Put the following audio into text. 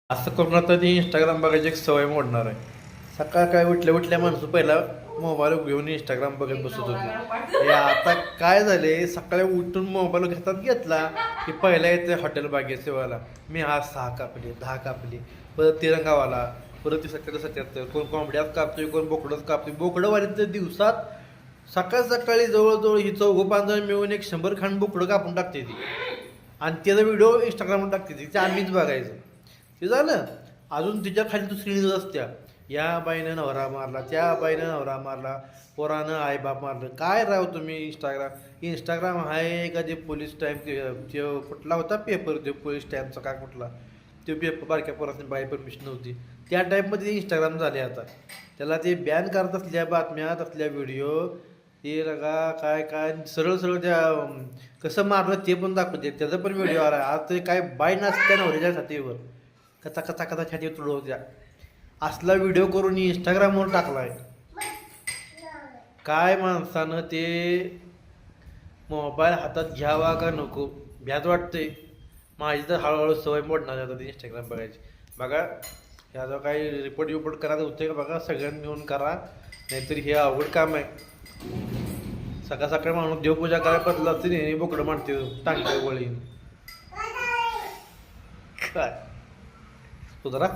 असं करून आता ती इंस्टाग्राम बघायची एक सवय मोडणार आहे. सकाळ काय उठल्या माणसं पहिला मोबाईल घेऊन इंस्टाग्राम बघत बसत होते. हे आता काय झाले, सकाळी उठून मोबाईल घेतला की पहिला येते हॉटेल बागेसेवाला. मी आज 6 कापली, 10 कापली, परत तिरंगावाला, परत ती 70-70, कोण कोंबड्यात कापतोय, कोण बोकडंच कापतोय. बोकडंवाली तर दिवसात सकाळी जवळजवळ ही 4-5 मिळून एक 100 खांड बोकडं कापून टाकते ती, आणि त्याचा व्हिडिओ इंस्टाग्रामवर टाकते ती. ते आम्हीच बघायचं. ते झालं. अजून तिच्या खाली दुसरी न्यूज असत्या, या बाईनं नवरा मारला, त्या बाईनं नवरा मारला, पोरानं आईबाप मारलं. काय राव तुम्ही इंस्टाग्राम आहे का? ते पोलीस टाईम ते कुठला होता पेपर, ते पोलीस टाईमचा का कुठला, ते पेपर बारक्या पोरांनी बाई परमिशन नव्हती, त्या टाईपमध्ये इंस्टाग्राम झाले आता. त्याला ते बॅन करत असल्या बातम्या, असल्या व्हिडिओ, ते लगा काय काय सरळ सरळ त्या कसं मारलं ते पण दाखवते, त्याचा पण व्हिडिओ आला. आज ते काय बाई नाचत्या नवऱ्याच्या छातीवर, कचा कचा कचा छाती तुडव होत्या, असला व्हिडिओ करून इंस्टाग्रामवर टाकलाय. काय माणसानं ते मोबाईल हातात घ्यावा का नको भ्याच वाटतंय. माझी तर हळूहळू सवय मोडणार आता ते इंस्टाग्राम बघायची. बघा ह्याचा काही रिपोर्ट करायचं होतं का बघा, सगळ्यांनी मिळून करा, नाहीतरी हे अवघड काम आहे. सकाळ सकाळी माणूस देवपूजा करायला बसला असते, बोकडं मांडते टांगते गोळी. काय सुधरा.